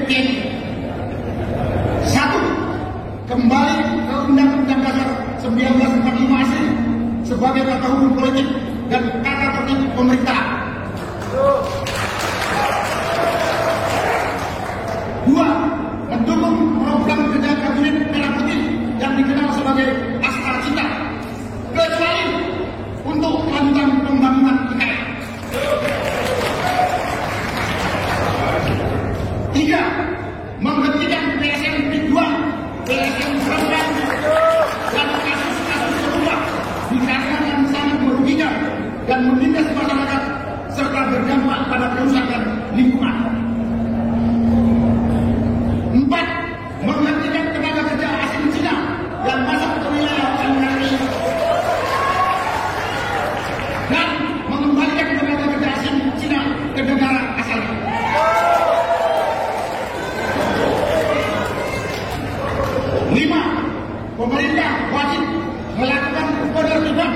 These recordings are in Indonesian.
TNI. Satu, kembali ke Undang-Undang Dasar 1945 asli sebagai tata hukum politik dan tata tertib pemerintah. Dua, mendukung program kerja kabinet merah putih yang dikenal sebagai Astra Cita, kecuali untuk kelanjutan pembangunan IKN. Tiga, menghentikan PSN P2, PSN Seremban, dan kasus-kasus serupa dikarenakan sangat merugikan dan menindas masyarakat serta berdampak pada kerusakan lingkungan. Empat, menghentikan tenaga kerja asing Cina yang masuk ke wilayah NKRI dan mengembalikan tenaga kerja asing Cina ke negara asalnya. Lima, pemerintah wajib melakukan penertiban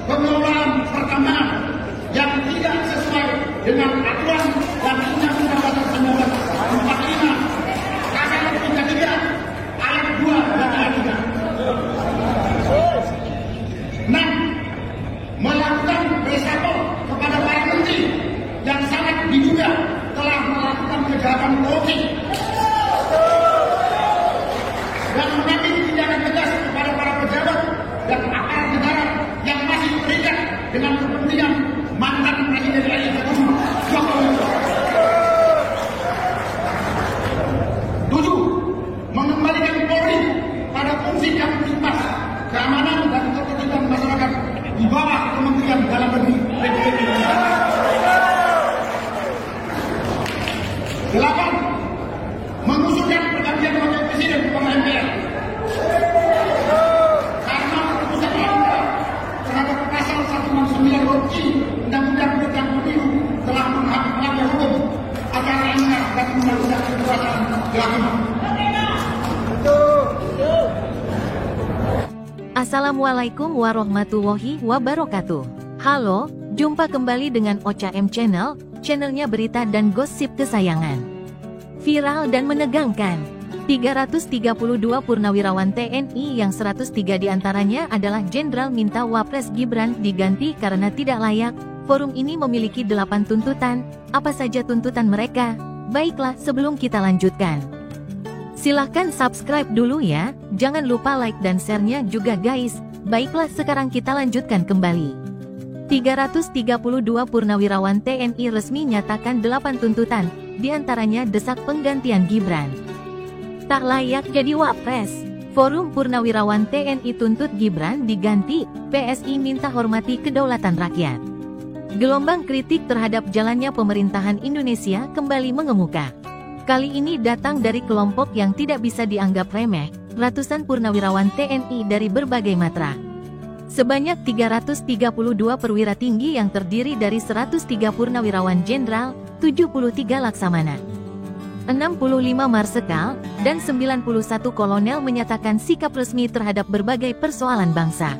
pengelolaan pertambangan yang tidak sesuai dengan aturan dan Undang-Undang Dasar 1945 pasal 33 ayat 2 dan ayat 3. 6, melakukan reshuffle kepada para menteri yang sangat diduga telah melakukan kejahatan korupsi dan mengambil tindakan tegas kepada para pejabat dan aparat negara yang masih terikat dengan kepentingan mantan Presiden RI Joko Widodo. 7, mengembalikan Polri pada fungsi Kamtibmas keamanan dan ketertiban masyarakat di bawah Kementerian Dalam Negeri Republik Indonesia. 8, mengusulkan pergantian wakil presiden ke MPR karena keputusan MK terhadap pasal 169 huruf I Undang-Undang tentang Pemilu telah melanggar hukum acara MK dan Undang-Undang Kekuasaan Kehakiman. Assalamualaikum warahmatullahi wabarakatuh. Halo, jumpa kembali dengan Ocha M Channel, channelnya berita dan gosip kesayangan. Viral dan menegangkan. 332 purnawirawan TNI yang 103 diantaranya adalah Jenderal minta Wapres Gibran diganti karena tidak layak. Forum ini memiliki 8 tuntutan. Apa saja tuntutan mereka? Baiklah, sebelum kita lanjutkan, silahkan subscribe dulu ya. Jangan lupa like dan share-nya juga guys. Baiklah, sekarang kita lanjutkan kembali. 332 purnawirawan TNI resmi nyatakan 8 tuntutan. Diantaranya desak penggantian Gibran. Tak layak jadi Wapres. Forum Purnawirawan TNI tuntut Gibran diganti. PSI minta hormati kedaulatan rakyat. Gelombang kritik terhadap jalannya pemerintahan Indonesia kembali mengemuka. Kali ini datang dari kelompok yang tidak bisa dianggap remeh, ratusan purnawirawan TNI dari berbagai matra. Sebanyak 332 perwira tinggi yang terdiri dari 103 purnawirawan jenderal, 73 laksamana, 65 marsekal, dan 91 kolonel menyatakan sikap resmi terhadap berbagai persoalan bangsa.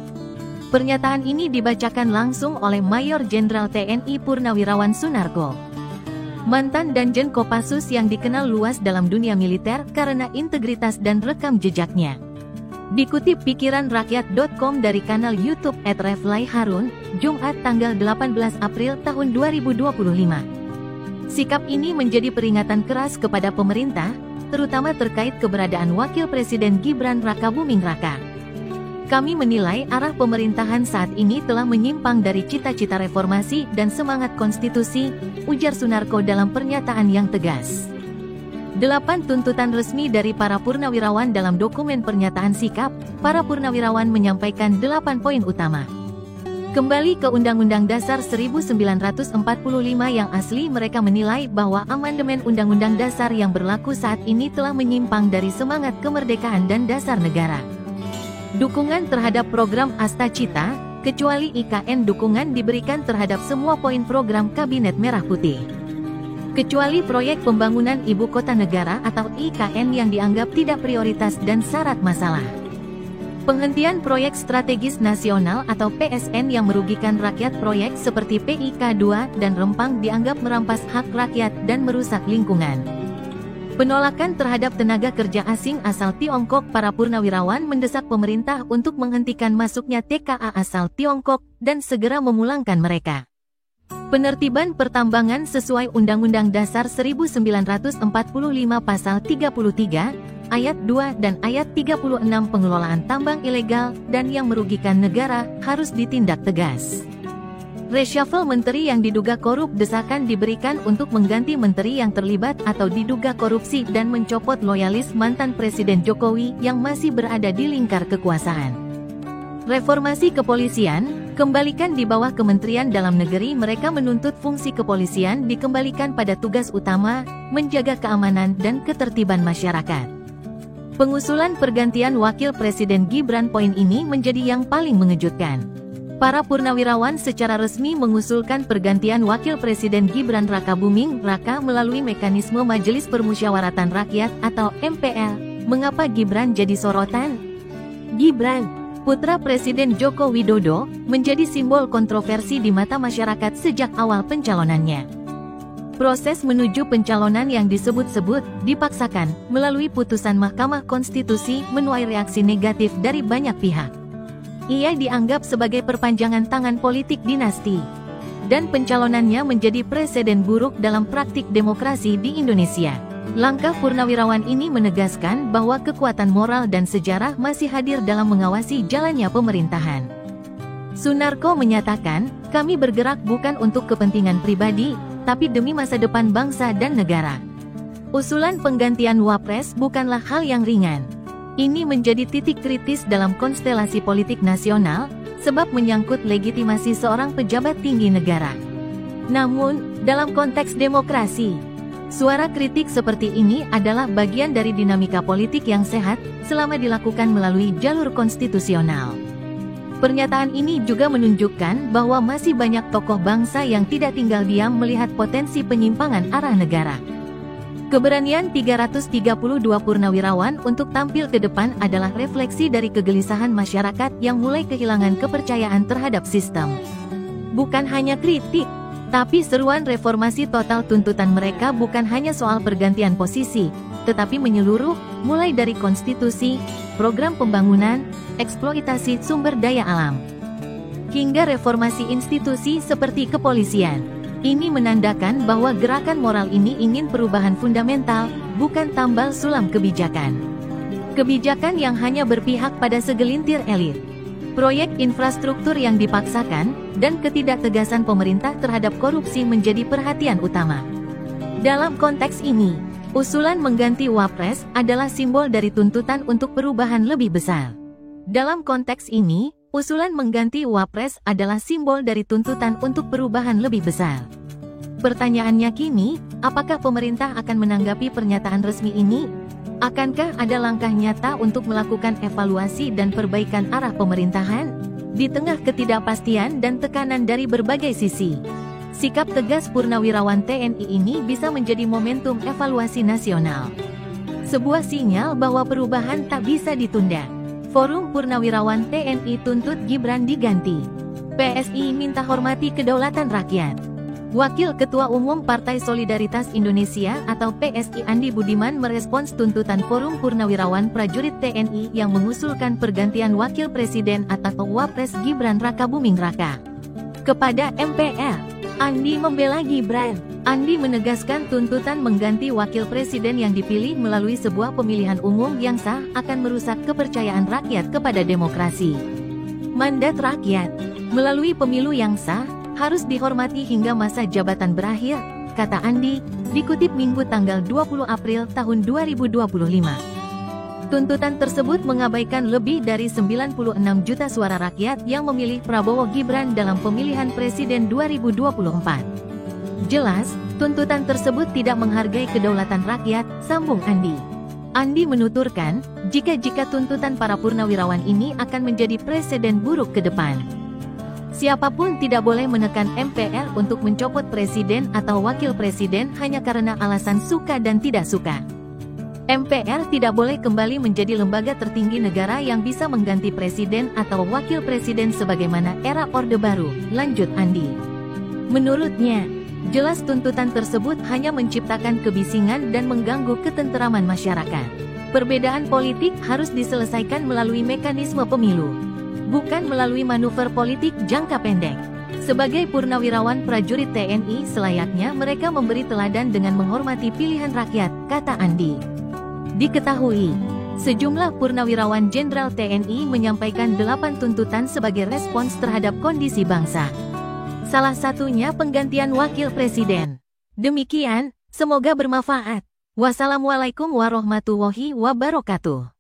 Pernyataan ini dibacakan langsung oleh Mayor Jenderal TNI Purnawirawan Sunarko, mantan Danjen Kopassus yang dikenal luas dalam dunia militer karena integritas dan rekam jejaknya. Dikutip pikiranrakyat.com dari kanal YouTube @reflaiharun, Jumat tanggal 18 April tahun 2025. Sikap ini menjadi peringatan keras kepada pemerintah, terutama terkait keberadaan Wakil Presiden Gibran Rakabuming Raka. Kami menilai arah pemerintahan saat ini telah menyimpang dari cita-cita reformasi dan semangat konstitusi, ujar Sunarko dalam pernyataan yang tegas. 8 tuntutan resmi dari para purnawirawan dalam dokumen pernyataan sikap, para purnawirawan menyampaikan 8 poin utama. Kembali ke Undang-Undang Dasar 1945 yang asli, mereka menilai bahwa amandemen Undang-Undang Dasar yang berlaku saat ini telah menyimpang dari semangat kemerdekaan dan dasar negara. Dukungan terhadap program Asta Cita, kecuali IKN, dukungan diberikan terhadap semua poin program Kabinet Merah Putih, kecuali proyek pembangunan Ibu Kota Negara atau IKN yang dianggap tidak prioritas dan syarat masalah. Penghentian proyek strategis nasional atau PSN yang merugikan rakyat, proyek seperti PIK 2 dan Rempang dianggap merampas hak rakyat dan merusak lingkungan. Penolakan terhadap tenaga kerja asing asal Tiongkok. Para purnawirawan mendesak pemerintah untuk menghentikan masuknya TKA asal Tiongkok dan segera memulangkan mereka. Penertiban pertambangan sesuai Undang-Undang Dasar 1945 Pasal 33, Ayat 2 dan Ayat 36 pengelolaan tambang ilegal dan yang merugikan negara harus ditindak tegas. Reshuffle menteri yang diduga korup. Desakan diberikan untuk mengganti menteri yang terlibat atau diduga korupsi dan mencopot loyalis mantan Presiden Jokowi yang masih berada di lingkar kekuasaan. Reformasi kepolisian, kembalikan di bawah Kementerian Dalam Negeri. Mereka menuntut fungsi kepolisian dikembalikan pada tugas utama, menjaga keamanan dan ketertiban masyarakat. Pengusulan pergantian Wakil Presiden Gibran. Poin ini menjadi yang paling mengejutkan. Para purnawirawan secara resmi mengusulkan pergantian Wakil Presiden Gibran Rakabuming Raka melalui mekanisme Majelis Permusyawaratan Rakyat atau MPR. Mengapa Gibran jadi sorotan? Gibran, putra Presiden Joko Widodo, menjadi simbol kontroversi di mata masyarakat sejak awal pencalonannya. Proses menuju pencalonan yang disebut-sebut dipaksakan melalui putusan Mahkamah Konstitusi menuai reaksi negatif dari banyak pihak. Ia dianggap sebagai perpanjangan tangan politik dinasti, dan pencalonannya menjadi preseden buruk dalam praktik demokrasi di Indonesia. Langkah purnawirawan ini menegaskan bahwa kekuatan moral dan sejarah masih hadir dalam mengawasi jalannya pemerintahan. Sunarko menyatakan, kami bergerak bukan untuk kepentingan pribadi, tapi demi masa depan bangsa dan negara. Usulan penggantian Wapres bukanlah hal yang ringan. Ini menjadi titik kritis dalam konstelasi politik nasional, sebab menyangkut legitimasi seorang pejabat tinggi negara. Namun, dalam konteks demokrasi, suara kritik seperti ini adalah bagian dari dinamika politik yang sehat, selama dilakukan melalui jalur konstitusional. Pernyataan ini juga menunjukkan bahwa masih banyak tokoh bangsa yang tidak tinggal diam melihat potensi penyimpangan arah negara. Keberanian 332 purnawirawan untuk tampil ke depan adalah refleksi dari kegelisahan masyarakat yang mulai kehilangan kepercayaan terhadap sistem. Bukan hanya kritik, tapi seruan reformasi total. Tuntutan mereka bukan hanya soal pergantian posisi, tetapi menyeluruh, mulai dari konstitusi, program pembangunan, eksploitasi sumber daya alam, hingga reformasi institusi seperti kepolisian. Ini menandakan bahwa gerakan moral ini ingin perubahan fundamental, bukan tambal sulam kebijakan. Kebijakan yang hanya berpihak pada segelintir elit. Proyek infrastruktur yang dipaksakan, dan ketidaktegasan pemerintah terhadap korupsi menjadi perhatian utama. Dalam konteks ini, usulan mengganti Wapres adalah simbol dari tuntutan untuk perubahan lebih besar. Dalam konteks ini, usulan mengganti Wapres adalah simbol dari tuntutan untuk perubahan lebih besar. Pertanyaannya kini, apakah pemerintah akan menanggapi pernyataan resmi ini? Akankah ada langkah nyata untuk melakukan evaluasi dan perbaikan arah pemerintahan? Di tengah ketidakpastian dan tekanan dari berbagai sisi, sikap tegas purnawirawan TNI ini bisa menjadi momentum evaluasi nasional. Sebuah sinyal bahwa perubahan tak bisa ditunda. Forum Purnawirawan TNI tuntut Gibran diganti. PSI minta hormati kedaulatan rakyat. Wakil Ketua Umum Partai Solidaritas Indonesia atau PSI Andi Budiman merespons tuntutan Forum Purnawirawan Prajurit TNI yang mengusulkan pergantian Wakil Presiden atau Wapres Gibran Rakabuming Raka. Kepada MPR, Andi membela Gibran. Andi menegaskan tuntutan mengganti wakil presiden yang dipilih melalui sebuah pemilihan umum yang sah akan merusak kepercayaan rakyat kepada demokrasi. Mandat rakyat melalui pemilu yang sah harus dihormati hingga masa jabatan berakhir, kata Andi, dikutip Minggu tanggal 20 April tahun 2025. Tuntutan tersebut mengabaikan lebih dari 96 juta suara rakyat yang memilih Prabowo Gibran dalam pemilihan presiden 2024. Jelas, tuntutan tersebut tidak menghargai kedaulatan rakyat, sambung Andi. Andi menuturkan, jika tuntutan para purnawirawan ini akan menjadi presiden buruk ke depan. Siapapun tidak boleh menekan MPR untuk mencopot presiden atau wakil presiden hanya karena alasan suka dan tidak suka. MPR tidak boleh kembali menjadi lembaga tertinggi negara yang bisa mengganti presiden atau wakil presiden sebagaimana era Orde Baru, lanjut Andi. Menurutnya, Jelas tuntutan tersebut hanya menciptakan kebisingan dan mengganggu ketenteraman masyarakat. Perbedaan politik harus diselesaikan melalui mekanisme pemilu, bukan melalui manuver politik jangka pendek. Sebagai purnawirawan prajurit TNI, selayaknya mereka memberi teladan dengan menghormati pilihan rakyat, kata Andi. Diketahui, sejumlah purnawirawan Jenderal TNI menyampaikan 8 tuntutan sebagai respons terhadap kondisi bangsa. Salah satunya penggantian wakil presiden. Demikian, semoga bermanfaat. Wassalamualaikum warahmatullahi wabarakatuh.